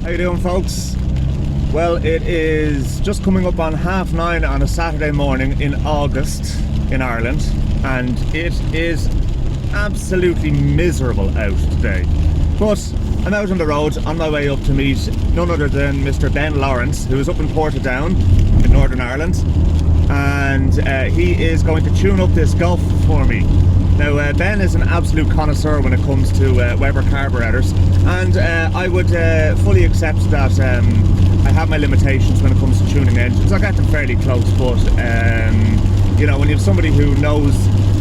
How you doing, folks? Well, it is just coming up on 9:30 on a Saturday morning in August in Ireland, and it is absolutely miserable out today. But I'm out on the road on my way up to meet none other than Mr. Ben Lawrence, who is up in Portadown in Northern Ireland, and he is going to tune up this Golf for me. Now, Ben is an absolute connoisseur when it comes to Weber carburetors, and I would fully accept that I have my limitations when it comes to tuning engines. I get them fairly close, but you know, when you have somebody who knows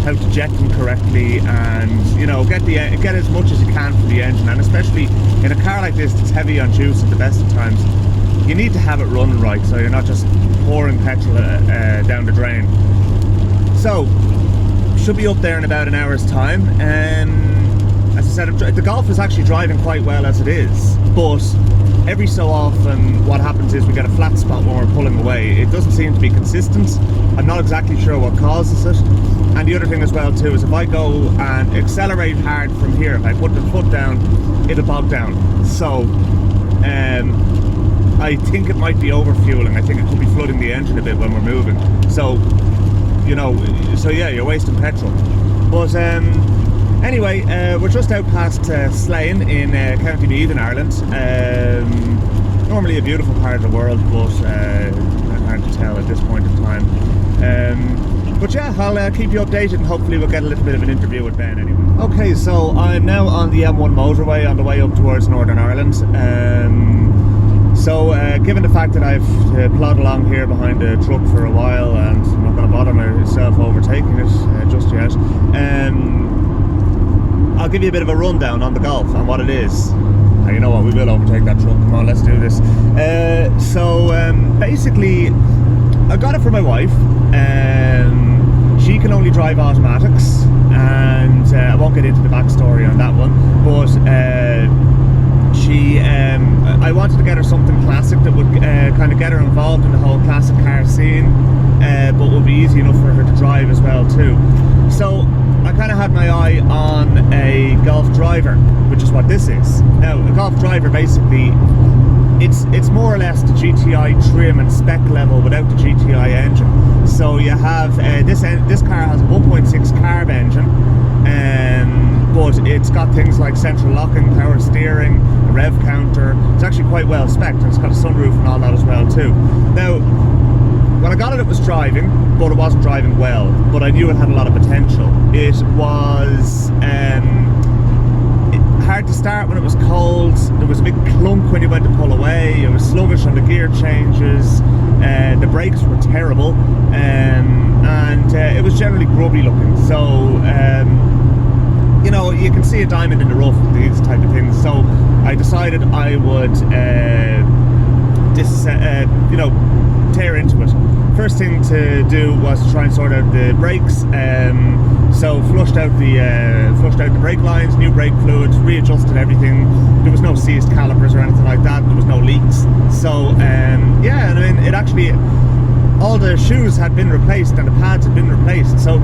how to jet them correctly and, you know, get as much as you can from the engine, and especially in a car like this that's heavy on juice at the best of times, you need to have it running right so you're not just pouring petrol down the drain. So should be up there in about an hour's time. As I said, the Golf is actually driving quite well as it is, but every so often what happens is we get a flat spot when we're pulling away. It doesn't seem to be consistent. I'm not exactly sure what causes it. And the other thing as well too is if I go and accelerate hard from here, if I put the foot down, it'll bog down. So I think it might be overfueling. I think it could be flooding the engine a bit when we're moving. So, you know, so yeah, you're wasting petrol. But anyway, we're just out past Slane in County Meath in Ireland. Normally a beautiful part of the world, but hard to tell at this point in time. But yeah, I'll keep you updated, and hopefully we'll get a little bit of an interview with Ben anyway. Okay, so I'm now on the M1 motorway on the way up towards Northern Ireland. So given the fact that I've plodded along here behind the truck for a while, and I'm not going to bother myself overtaking it just yet, I'll give you a bit of a rundown on the Golf and what it is. You know what, we will overtake that truck. Come on, let's do this. So basically, I got it for my wife. She can only drive automatics, and I won't get into the backstory on that one, but I wanted to get her something classic that would kind of get her involved in the whole classic car scene, but would be easy enough for her to drive as well too. So I kind of had my eye on a Golf driver, which is what this is. Now, a Golf driver basically, it's more or less the GTI trim and spec level without the GTI engine. So you have this car has a 1.6 carb engine, but it's got things like central locking, power steering, a rev counter. It's actually quite well spec'd, and it's got a sunroof and all that as well too. Now, when I got it, it was driving, but it wasn't driving well. But I knew it had a lot of potential. It was hard to start when it was cold. There was a big clunk when you went to pull away. It was sluggish on the gear changes. The brakes were terrible, and it was generally grubby looking. So you know, you can see a diamond in the rough with these type of things. So I decided I would you know, tear into it. First thing to do was to try and sort out the brakes. So flushed out the brake lines, new brake fluid, readjusted everything. There was no seized calipers or anything like that. There was no leaks. So yeah, and I mean, it actually, all the shoes had been replaced and the pads had been replaced. So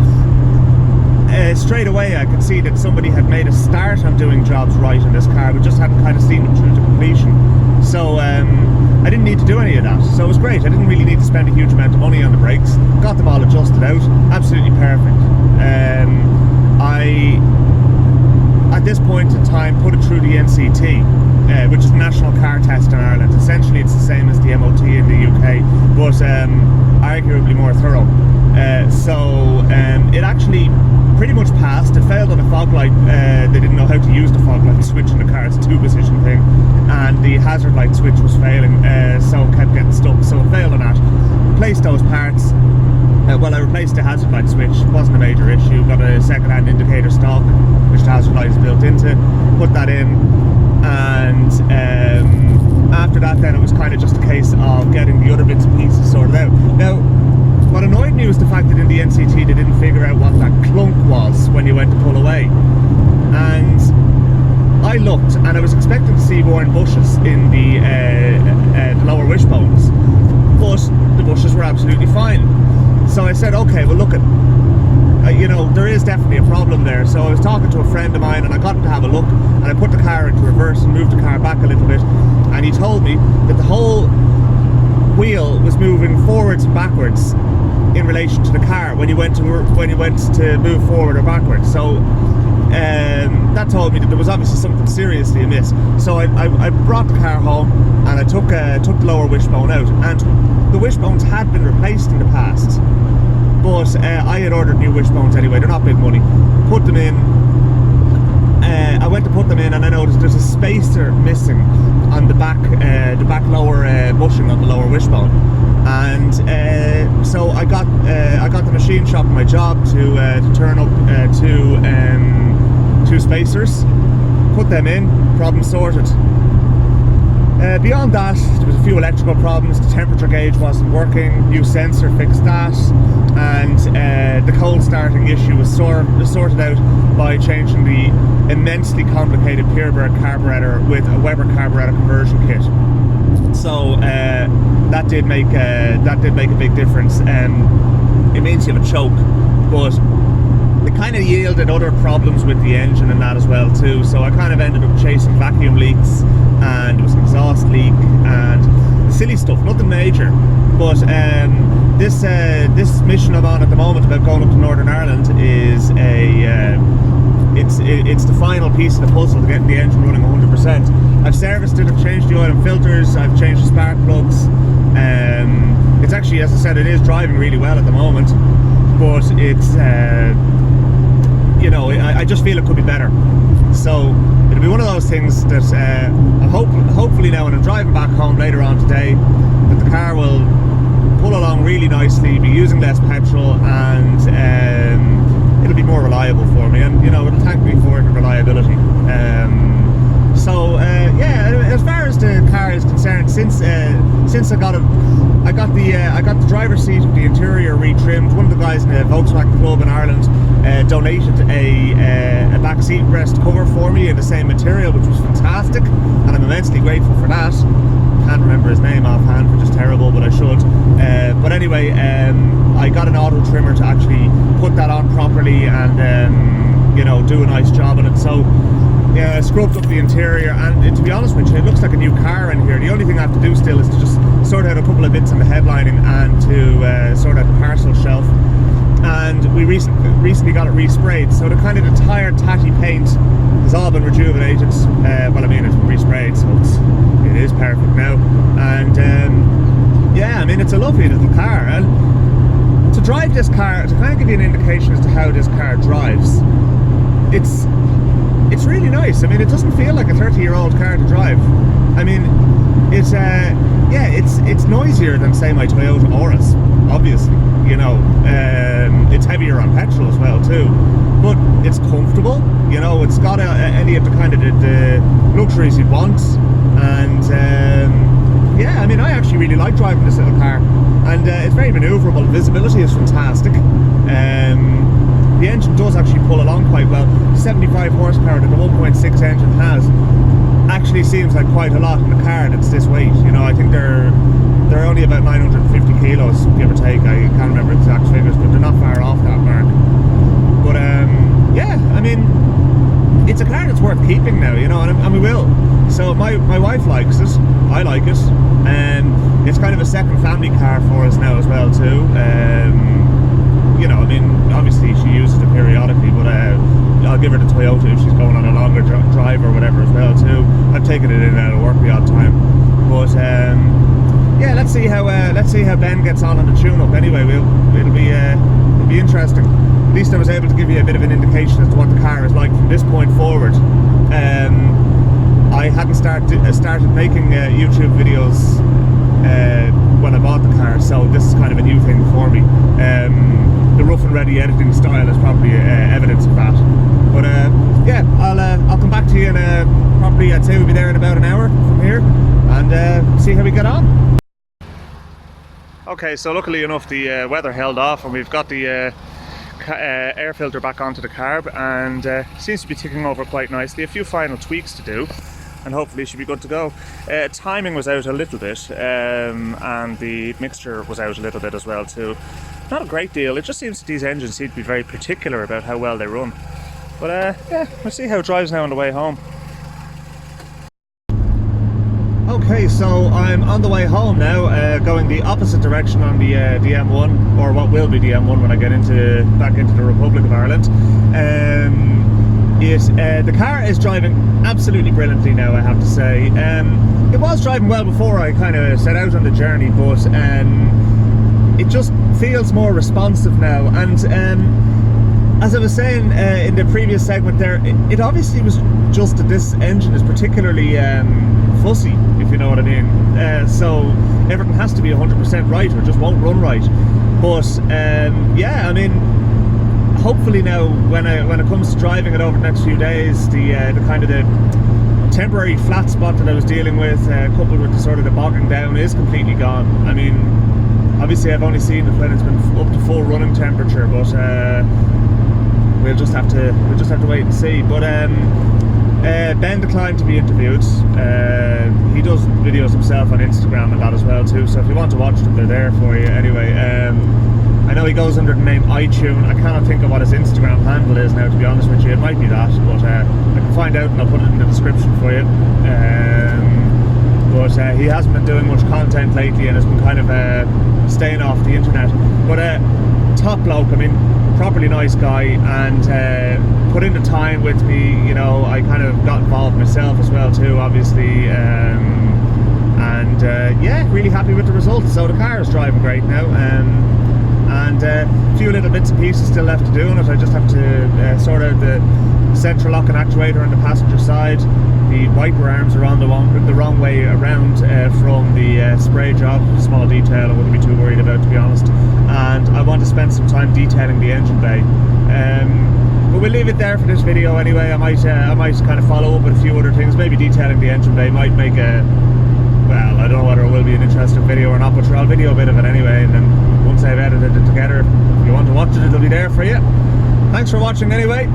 straight away I could see that somebody had made a start on doing jobs right in this car. We just hadn't kind of seen them through to completion. So I didn't need to do any of that. So it was great. I didn't really need to spend a huge amount of money on the brakes. Got them all adjusted out. Absolutely perfect. I, at this point in time, put it through the NCT, which is the National Car Test in Ireland. Essentially it's the same as the MOT in the UK, but arguably more thorough. So it actually pretty much passed. It failed on a fog light. They didn't know how to use the fog light switch in the car. It's a two-position thing, and the hazard light switch was failing, so it kept getting stuck. So it failed on that. Replaced those parts. Well, I replaced the hazard light switch. It wasn't a major issue. Got a second-hand indicator stock, which the hazard light is built into. Put that in, and after that, then it was kind of just a case of getting the other bits and pieces sorted out. Now, what annoyed me was the fact that in the NCT they didn't figure out what that clunk was when you went to pull away. And I looked, and I was expecting to see worn bushes in the lower wishbones, but the bushes were absolutely fine. So I said, okay, well look, you know, there is definitely a problem there. So I was talking to a friend of mine, and I got him to have a look, and I put the car into reverse and moved the car back a little bit, and he told me that the whole wheel was moving forwards and backwards in relation to the car when you went to move forward or backwards. So that told me that there was obviously something seriously amiss. So I brought the car home and I took the lower wishbone out, and the wishbones had been replaced in the past, but I had ordered new wishbones anyway. They're not big money. Put them in. I went to put them in and I noticed there's a spacer missing on the back lower bushing on the lower wishbone, and so I got the machine shop in my job to turn up two spacers, put them in, problem sorted. Beyond that, there was a few electrical problems. The temperature gauge wasn't working, new sensor fixed that, and the cold starting issue was sorted out by changing the immensely complicated Peerberg carburetor with a Weber carburetor conversion kit. So that did make a big difference. It means you have a choke, but it kind of yielded other problems with the engine and that as well too. So I kind of ended up chasing vacuum leaks, and there was an exhaust leak and silly stuff, nothing major. But this mission I'm on at the moment about going up to Northern Ireland is it's the final piece of the puzzle to get the engine running 100%. I've serviced it, I've changed the oil and filters, I've changed the spark plugs. It's actually, as I said, it is driving really well at the moment, but it's I just feel it could be better. So it'll be one of those things that I'm hopefully now when I'm driving back home later on today, that the car will pull along really nicely, be using less petrol, and it'll be more reliable for me, and it'll thank me for the reliability. As far as the car is concerned, since I got the driver's seat with the interior retrimmed. One of the guys in the Volkswagen Club in Ireland donated a back seat rest cover for me in the same material, which was fantastic, and I'm immensely grateful for that. Can't remember his name offhand, which is terrible, but I should. But anyway, I got an auto trimmer to actually put that on properly and do a nice job on it. So I scrubbed up the interior, and to be honest with you, it looks like a new car in here. The only thing I have to do still is to just sort out a couple of bits in the headlining and to sort out the parcel shelf. And we recently got it resprayed, so the tired tatty paint has all been rejuvenated. It's been resprayed, so it is perfect now. And it's a lovely little car. And to drive this car, to kind of give you an indication as to how this car drives, it's really nice. I mean, it doesn't feel like a 30-year-old car to drive. I mean, it's noisier than, say, my Toyota Auris, obviously. It's heavier on petrol as well too, but it's comfortable. It's got any of the luxuries you'd want, and I actually really like driving this little car, and it's very manoeuvrable. Visibility is fantastic. The engine does actually pull along quite well. 75 horsepower that the 1.6 engine has actually seems like quite a lot in a car that's this weight. I think they're only about 950 kilos, give or take. I can't remember exact figures, but they're not far off that mark. But it's a car that's worth keeping now, and we will. So my wife likes it, I like it, and it's kind of a second family car for us now as well too. Obviously she uses it periodically, but I'll give her the Toyota if she's going on a longer drive or whatever as well too. I've taken it in and out of work the odd time, but let's see how Ben gets on the tune-up. Anyway, it'll be interesting. At least I was able to give you a bit of an indication as to what the car is like from this point forward. I hadn't started making YouTube videos when I bought the car, so this is kind of a new thing for me. The rough and ready editing style is probably evidence of that. But I'll come back to you in probably, I'd say we'll be there in about an hour from here, and see how we get on. Okay, so luckily enough the weather held off, and we've got the air filter back onto the carb, and seems to be ticking over quite nicely. A few final tweaks to do, and hopefully should be good to go. Timing was out a little bit, and the mixture was out a little bit as well too. Not a great deal. It just seems that these engines seem to be very particular about how well they run. But we'll see how it drives now on the way home. Okay, Okay, so I'm on the way home now, going the opposite direction on the M1, or what will be the M1 when I get back into the Republic of Ireland. The car is driving absolutely brilliantly now, I have to say. It was driving well before I kind of set out on the journey, but it just feels more responsive now. And as I was saying in the previous segment there, it obviously was just that this engine is particularly fussy, if you know what I mean. So everything has to be 100% right, or it just won't run right. But yeah, I mean, hopefully now when it comes to driving it over the next few days, the kind of the temporary flat spot that I was dealing with, coupled with the sort of the bogging down, is completely gone. I mean, obviously I've only seen it when it's been up to full running temperature, but we'll just have to wait and see. But Ben declined to be interviewed. He does videos himself on Instagram and that as well too, so if you want to watch them, they're there for you. Anyway, I know he goes under the name iTunes. I cannot think of what his Instagram handle is now, to be honest with you. It might be that, but I can find out and I'll put it in the description for you. But he hasn't been doing much content lately and has been kind of staying off the internet. But top bloke, I mean, properly nice guy, and put in the time with me. You know, I kind of got involved myself as well too, obviously. Yeah, really happy with the results. So the car is driving great now. And a few little bits and pieces still left to do on it. I just have to sort out the central lock and actuator on the passenger side. The wiper arms are on the wrong way around from the spray job. Small detail I wouldn't be too worried about, to be honest. And I want to spend some time detailing the engine bay. But we'll leave it there for this video anyway. I might kind of follow up with a few other things. Maybe detailing the engine bay might make a, well, I don't know whether it will be an interesting video or not, but I'll video a bit of it anyway, and then once I've edited it together, if you want to watch it, it'll be there for you. Thanks for watching anyway.